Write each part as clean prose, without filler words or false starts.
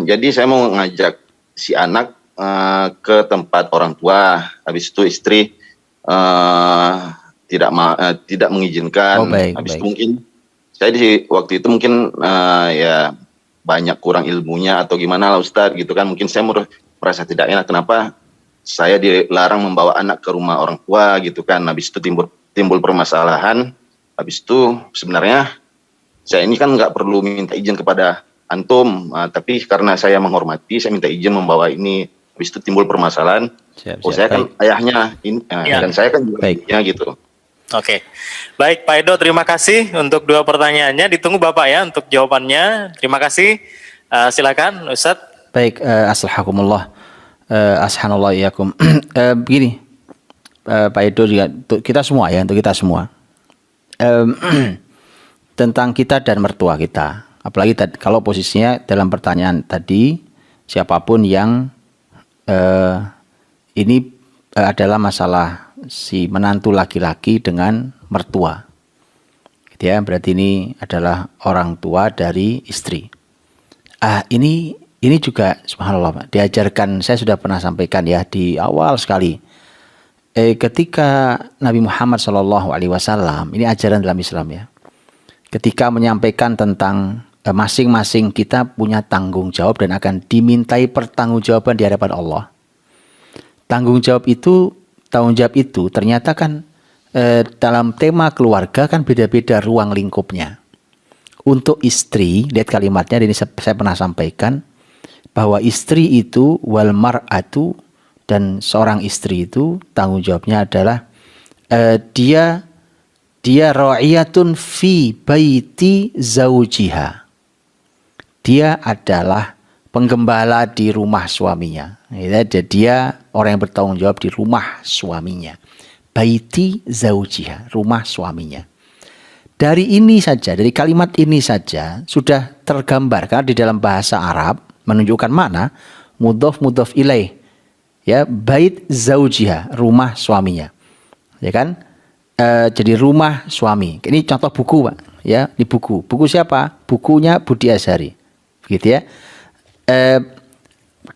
Jadi saya mau ngajak si anak ke tempat orang tua, habis itu istri tidak mengizinkan. Oh, baik, Habis itu baik. mungkin saya di waktu itu mungkin ya banyak kurang ilmunya atau gimana lah Ustadz gitu kan. Mungkin saya merasa tidak enak kenapa saya dilarang membawa anak ke rumah orang tua gitu kan. Habis itu timbul permasalahan. Habis itu sebenarnya saya ini kan nggak perlu minta izin kepada antum, tapi karena saya menghormati, saya minta izin membawa ini. Habis itu timbul permasalahan. Siap, Oh, siap. saya kan Baik. ayahnya ini, dan saya kan juga Baik. ayahnya gitu. Oke, baik Pak Edo, terima kasih untuk dua pertanyaannya. Ditunggu Bapak ya untuk jawabannya. Terima kasih. Silakan Ustadz. Baik, aslahakumullah. Ashanallah iyakum. Begini, Pak Edo juga untuk kita semua ya, untuk kita semua. Tentang kita dan mertua kita. Apalagi kalau posisinya dalam pertanyaan tadi, siapapun yang ini adalah masalah si menantu laki-laki dengan mertua. Gitu ya, berarti ini adalah orang tua dari istri. Ini juga subhanallah diajarkan, saya sudah pernah sampaikan ya di awal sekali. Ketika Nabi Muhammad SAW, ini ajaran dalam Islam ya. Ketika menyampaikan tentang masing-masing kita punya tanggung jawab dan akan dimintai pertanggungjawaban di hadapan Allah. Tanggung jawab itu ternyata kan dalam tema keluarga kan beda-beda ruang lingkupnya. Untuk istri, lihat kalimatnya, ini saya pernah sampaikan, bahwa istri itu wal mar'atu, dan seorang istri itu tanggung jawabnya adalah dia ra'iyatun fi baiti zaujiha. Dia adalah penggembala di rumah suaminya. Dia orang yang bertanggung jawab di rumah suaminya. Baiti zaujiha, rumah suaminya. Dari ini saja, dari kalimat ini saja sudah tergambar, karena di dalam bahasa Arab menunjukkan mana mudhof ilaih. Ya, bait zaujiha, rumah suaminya. Ya kan? Jadi rumah suami. Ini contoh buku, Pak. Ya, di buku. Buku siapa? Bukunya Budi Azhari. Begitu ya.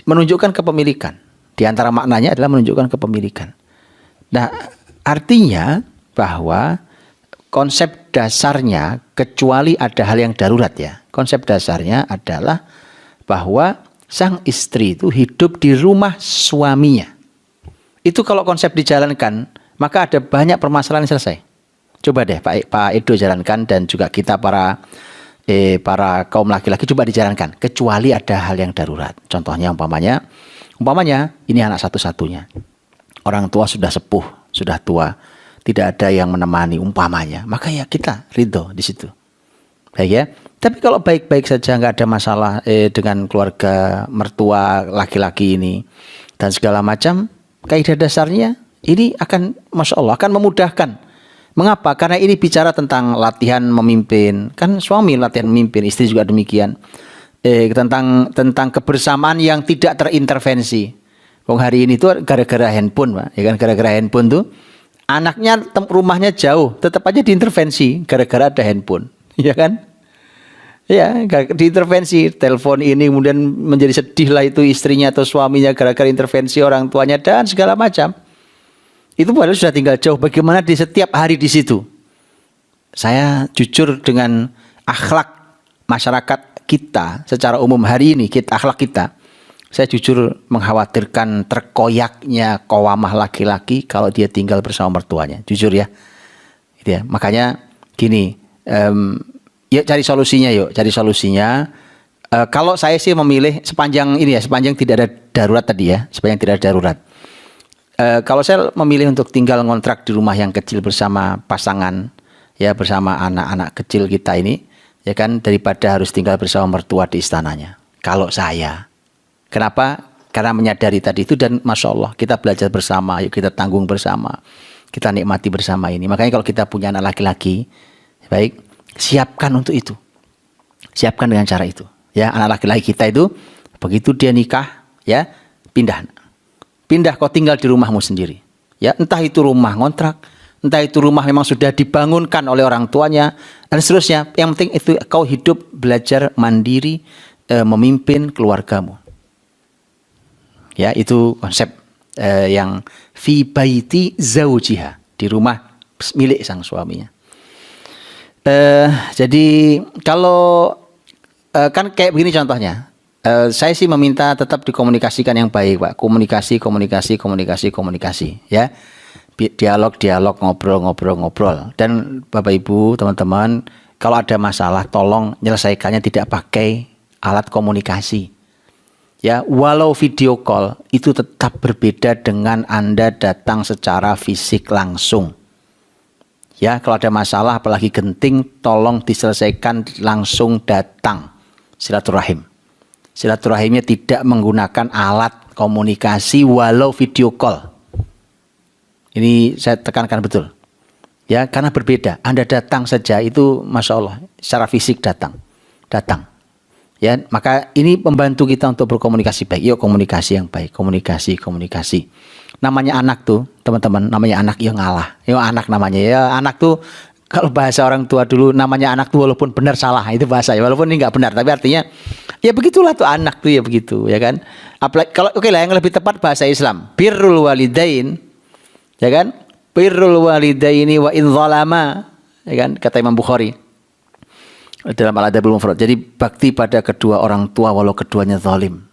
Menunjukkan kepemilikan. Di antara maknanya adalah menunjukkan kepemilikan. Nah, artinya bahwa konsep dasarnya, kecuali ada hal yang darurat ya. Konsep dasarnya adalah bahwa sang istri itu hidup di rumah suaminya. Itu kalau konsep dijalankan, maka ada banyak permasalahan yang selesai. Coba deh Pak Edo jalankan, dan juga kita para kaum laki-laki coba dijalankan. Kecuali ada hal yang darurat. Contohnya umpamanya ini anak satu-satunya. Orang tua sudah sepuh, sudah tua. Tidak ada yang menemani umpamanya. Maka ya kita ridho di situ. Baik ya. Tapi kalau baik-baik saja, nggak ada masalah dengan keluarga mertua laki-laki ini dan segala macam, kaidah dasarnya ini akan, masya Allah, akan memudahkan. Mengapa? Karena ini bicara tentang latihan memimpin. Kan suami latihan memimpin, istri juga demikian. Tentang kebersamaan yang tidak terintervensi. Hari ini tuh gara-gara handphone, Pak. Ya kan, gara-gara handphone tuh anaknya rumahnya jauh, tetap aja diintervensi gara-gara ada handphone. Ya kan? Ya, diintervensi, telepon ini kemudian menjadi sedih lah itu istrinya atau suaminya gara-gara intervensi orang tuanya dan segala macam. Itu padahal sudah tinggal jauh. Bagaimana di setiap hari di situ? Saya jujur dengan akhlak masyarakat kita secara umum hari ini, akhlak kita. Saya jujur mengkhawatirkan terkoyaknya qawamah laki-laki kalau dia tinggal bersama mertuanya. Jujur ya. Gitu ya. Makanya gini, yuk cari solusinya yuk, cari solusinya. Kalau saya sih memilih sepanjang tidak ada darurat tadi ya, sepanjang tidak ada darurat. Kalau saya memilih untuk tinggal ngontrak di rumah yang kecil bersama pasangan, ya bersama anak-anak kecil kita ini, ya kan, daripada harus tinggal bersama mertua di istananya. Kalau saya, kenapa? Karena menyadari tadi itu, dan masya Allah kita belajar bersama, yuk kita tanggung bersama, kita nikmati bersama ini. Makanya kalau kita punya anak laki-laki, baik, siapkan untuk itu. Siapkan dengan cara itu. Ya, anak laki-laki kita itu begitu dia nikah, ya, pindah kau tinggal di rumahmu sendiri. Ya, entah itu rumah ngontrak, entah itu rumah memang sudah dibangunkan oleh orang tuanya dan seterusnya. Yang penting itu kau hidup belajar mandiri, memimpin keluargamu. Ya, itu konsep yang fi baiti zaujiha, di rumah milik sang suaminya. Jadi kalau kan kayak begini contohnya. Saya sih meminta tetap dikomunikasikan yang baik, Pak. Komunikasi, ya. Dialog, ngobrol. Dan Bapak Ibu, teman-teman, kalau ada masalah tolong menyelesaikannya tidak pakai alat komunikasi. Ya, walau video call itu tetap berbeda dengan Anda datang secara fisik langsung. Ya, kalau ada masalah apalagi genting, tolong diselesaikan langsung datang. Silaturahim. Silaturahimnya tidak menggunakan alat komunikasi walau video call. Ini saya tekankan betul. Ya, karena berbeda. Anda datang saja itu Masya Allah, secara fisik datang. Ya, maka ini membantu kita untuk berkomunikasi baik. Yuk komunikasi yang baik, komunikasi. Namanya anak tuh, teman-teman, namanya anak yang ngalah. Yuk anak namanya. Ya, anak tuh kalau bahasa orang tua dulu namanya anak tuh walaupun benar salah, itu bahasa ya. Walaupun ini nggak benar, tapi artinya ya begitulah tuh anak tuh ya begitu, ya kan? Apalagi kalau oke lah yang lebih tepat bahasa Islam, birrul walidain, ya kan? Birrul walidaini wa in zalama, ya kan? Kata Imam Bukhari dalam Al-Adabul Mufrad. Jadi bakti pada kedua orang tua walau keduanya zalim.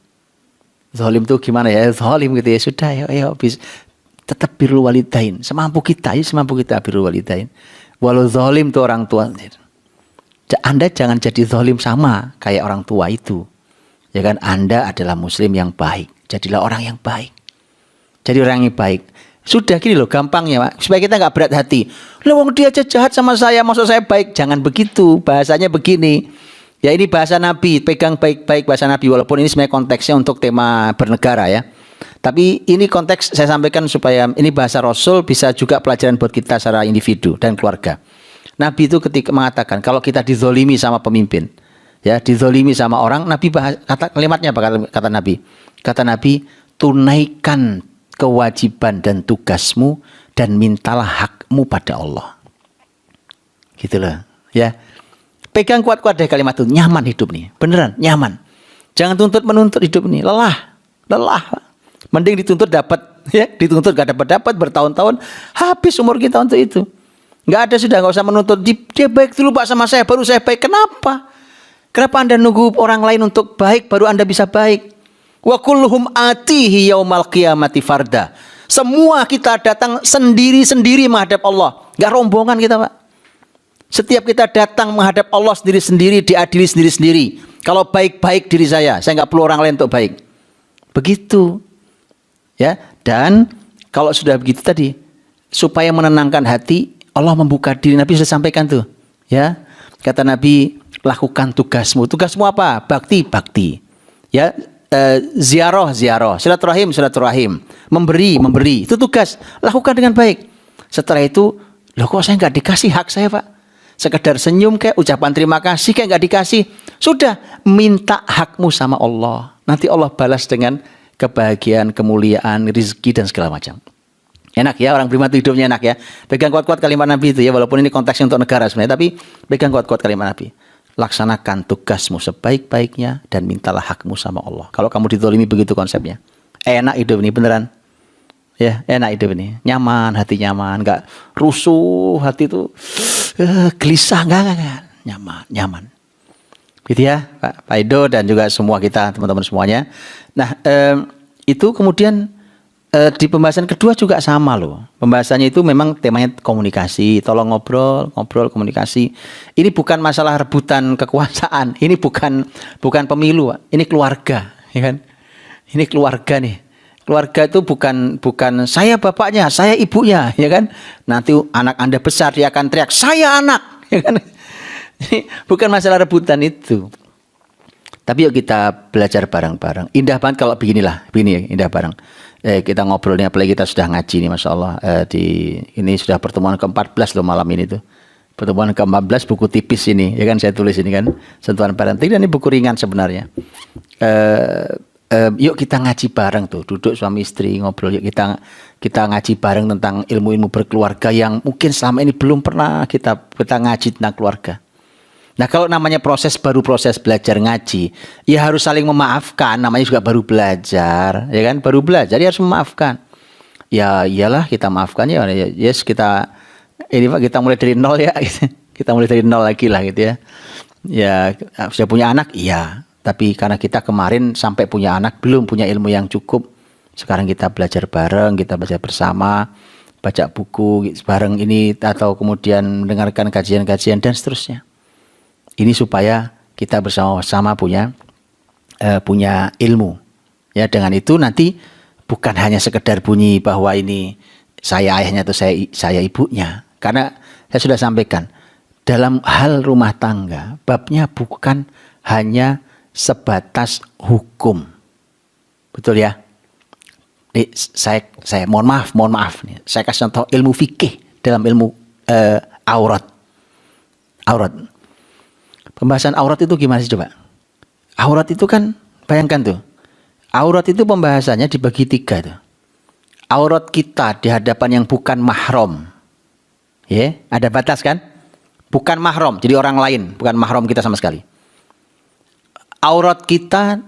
Zalim tuh gimana ya? Zalim gitu ya. Sudah ya tetap birrul walidain. Semampu kita birrul walidain. Walau zalim tuh orang tua. Anda jangan jadi zalim sama kayak orang tua itu. Ya kan, Anda adalah muslim yang baik. Jadilah orang yang baik. Jadi orang yang baik. Sudah gini loh gampangnya, Pak. Supaya kita nggak berat hati. Loh, dia aja jahat sama saya, maksud saya baik. Jangan begitu. Bahasanya begini. Ya ini bahasa Nabi. Pegang baik-baik bahasa Nabi. Walaupun ini sebenarnya konteksnya untuk tema bernegara ya. Tapi ini konteks saya sampaikan supaya ini bahasa Rasul bisa juga pelajaran buat kita secara individu dan keluarga. Nabi itu ketika mengatakan kalau kita dizolimi sama pemimpin, ya dizolimi sama orang, Nabi kata kalimatnya apa kata Nabi? Kata Nabi, tunaikan kewajiban dan tugasmu dan mintalah hakmu pada Allah. Gitu loh, ya. Pegang kuat-kuat deh kalimat itu, nyaman hidup nih, beneran nyaman. Jangan tuntut-menuntut hidup nih, lelah. Mending dituntut dapat, ya dituntut gak dapat bertahun-tahun, habis umur kita untuk itu. Nggak ada sudah, nggak usah menuntut. Dia baik dulu Pak sama saya, baru saya baik. Kenapa Anda nunggu orang lain untuk baik, baru Anda bisa baik? Wa kulluhum atihi yaumal qiyamati farda. Semua kita datang sendiri-sendiri menghadap Allah. Nggak rombongan kita, Pak. Setiap kita datang menghadap Allah sendiri-sendiri, diadili sendiri-sendiri. Kalau baik-baik diri saya nggak perlu orang lain untuk baik. Begitu. Ya, dan kalau sudah begitu tadi, supaya menenangkan hati, Allah membuka diri. Nabi sudah sampaikan tuh, ya. Kata Nabi, lakukan tugasmu. Tugasmu apa? Bakti. Ya, ziarah, silaturahim, memberi. Itu tugas. Lakukan dengan baik. Setelah itu, loh kok saya nggak dikasih hak saya, Pak? Sekedar senyum kayak ucapan terima kasih kayak nggak dikasih. Sudah, minta hakmu sama Allah. Nanti Allah balas dengan kebahagiaan, kemuliaan, rezeki dan segala macam. Enak ya, orang beriman itu hidupnya enak ya. Pegang kuat-kuat kalimat Nabi itu ya, walaupun ini konteksnya untuk negara sebenarnya, tapi pegang kuat-kuat kalimat Nabi. Laksanakan tugasmu sebaik-baiknya dan mintalah hakmu sama Allah. Kalau kamu dizalimi begitu konsepnya. Enak hidup ini beneran. Ya, enak hidup ini. Nyaman, hati nyaman, enggak rusuh, hati itu gelisah enggak. Nyaman. Gitu ya, Pak Edo dan juga semua kita, teman-teman semuanya. Nah, itu kemudian di pembahasan kedua juga sama loh. Pembahasannya itu memang temanya komunikasi. Tolong ngobrol komunikasi. Ini bukan masalah rebutan kekuasaan. Ini bukan pemilu, ini keluarga, ya kan? Ini keluarga nih. Keluarga itu bukan saya bapaknya, saya ibunya, ya kan? Nanti anak Anda besar dia akan teriak, "Saya anak." Ya kan? Ini bukan masalah rebutan itu. Tapi yuk kita belajar bareng-bareng. Indah banget kalau begini indah bareng. Kita ngobrolnya, apalagi kita sudah ngaji nih, Masya Allah. Ini sudah pertemuan ke-14 loh malam ini tuh. Pertemuan ke-14 buku tipis ini, ya kan saya tulis ini kan. Sentuhan parenting, dan ini buku ringan sebenarnya. Yuk kita ngaji bareng tuh, duduk suami istri ngobrol. Yuk kita ngaji bareng tentang ilmu-ilmu berkeluarga yang mungkin selama ini belum pernah kita ngaji tentang keluarga. Nah kalau namanya proses belajar ngaji, ya harus saling memaafkan. Namanya juga baru belajar, ya kan? Baru belajar, ya harus memaafkan. Ya iyalah kita maafkan ya. Yes kita ini Pak kita mulai dari nol ya. Kita mulai dari nol lagi lah gitu ya. Ya sudah punya anak, iya. Tapi karena kita kemarin sampai punya anak belum punya ilmu yang cukup. Sekarang kita belajar bareng, kita belajar bersama, baca buku bareng ini atau kemudian mendengarkan kajian-kajian dan seterusnya. Ini supaya kita bersama-sama punya ilmu. Ya dengan itu nanti bukan hanya sekedar bunyi bahwa ini saya ayahnya atau saya ibunya. Karena saya sudah sampaikan dalam hal rumah tangga babnya bukan hanya sebatas hukum. Betul ya? Saya mohon maaf nih. Saya kasih contoh ilmu fikih dalam ilmu aurat. Pembahasan aurat itu gimana sih coba? Aurat itu kan, bayangkan tuh. Aurat itu pembahasannya dibagi 3 tuh. Aurat kita di hadapan yang bukan mahram. Ya, ada batas kan? Bukan mahram, jadi orang lain, bukan mahram kita sama sekali. Aurat kita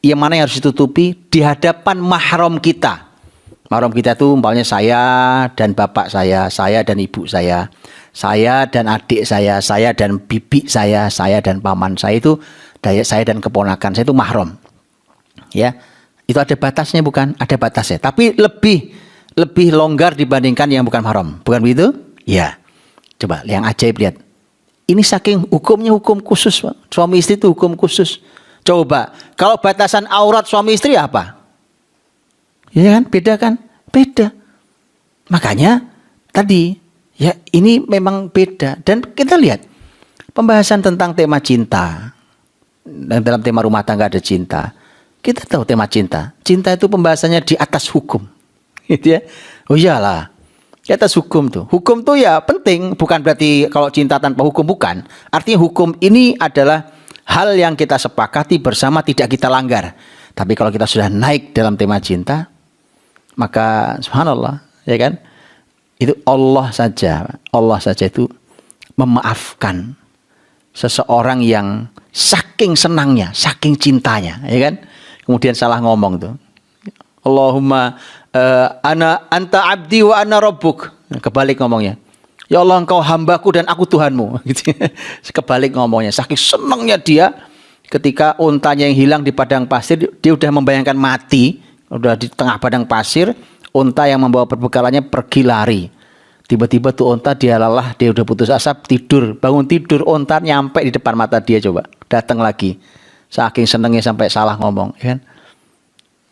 yang mana yang harus ditutupi di hadapan mahram kita. Mahram kita itu umpamanya saya dan bapak saya dan ibu saya dan adik saya dan bibi saya dan paman saya itu saya dan keponakan saya itu mahram. Ya. Itu ada batasnya bukan? Ada batasnya. Tapi lebih longgar dibandingkan yang bukan mahram. Bukan begitu? Ya. Coba yang ajaib lihat. Ini saking hukumnya hukum khusus, Pak. Suami istri itu hukum khusus. Coba, kalau batasan aurat suami istri apa? Ya kan? Beda kan? Beda. Makanya tadi ya ini memang beda. Dan kita lihat pembahasan tentang tema cinta. Dan dalam tema rumah tangga ada cinta. Kita tahu tema cinta. Cinta itu pembahasannya di atas hukum. Gitu ya. Oh iyalah. Di atas hukum tuh. Hukum tuh ya penting. Bukan berarti kalau cinta tanpa hukum. Bukan. Artinya hukum ini adalah hal yang kita sepakati bersama tidak kita langgar. Tapi kalau kita sudah naik dalam tema cinta, maka subhanallah, ya kan? Itu Allah saja itu memaafkan seseorang yang saking senangnya, saking cintanya, ya kan? Kemudian salah ngomong tuh. Allahumma anta abdi wa ana rabbuk. Kebalik ngomongnya. Ya Allah engkau hambaku dan aku Tuhanmu. Kebalik ngomongnya. Saking senangnya dia ketika untanya yang hilang di padang pasir, dia udah membayangkan mati, udah di tengah padang pasir, unta yang membawa perbekalannya pergi lari. Tiba-tiba tuh unta dia lelah, dia udah putus asa, tidur, bangun tidur, unta nyampe di depan mata dia coba, datang lagi. Saking senangnya sampai salah ngomong, ya kan?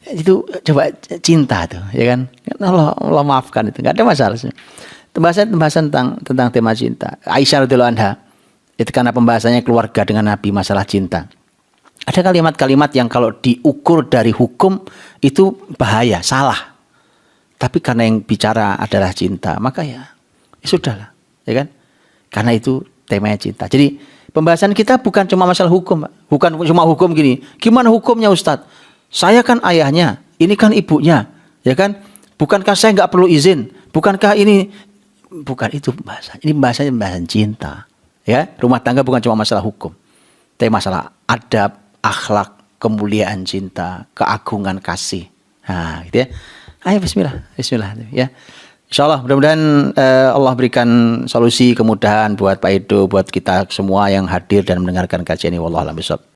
Itu coba cinta tuh, ya kan? Allah maafkan itu, nggak ada masalah. Pembahasan tentang tema cinta. Aisyah radhiyallahu anha itu karena pembahasannya keluarga dengan Nabi masalah cinta. Ada kalimat-kalimat yang kalau diukur dari hukum itu bahaya, salah. Tapi karena yang bicara adalah cinta, maka ya sudahlah, ya kan? Karena itu temanya cinta. Jadi pembahasan kita bukan cuma masalah hukum, Pak. Bukan cuma hukum gini. Gimana hukumnya Ustadz? Saya kan ayahnya, ini kan ibunya, ya kan? Bukankah saya nggak perlu izin? Bukankah ini? Bukan itu pembahasan. Ini pembahasan cinta. Ya, rumah tangga bukan cuma masalah hukum. Tapi masalah adab, akhlak, kemuliaan cinta, keagungan kasih. Nah, gitu ya. Ayo bismillah ya. Insyaallah mudah-mudahan Allah berikan solusi kemudahan buat Pak Edo, buat kita semua yang hadir dan mendengarkan kajian ini. Wallahu a'lam bishawab.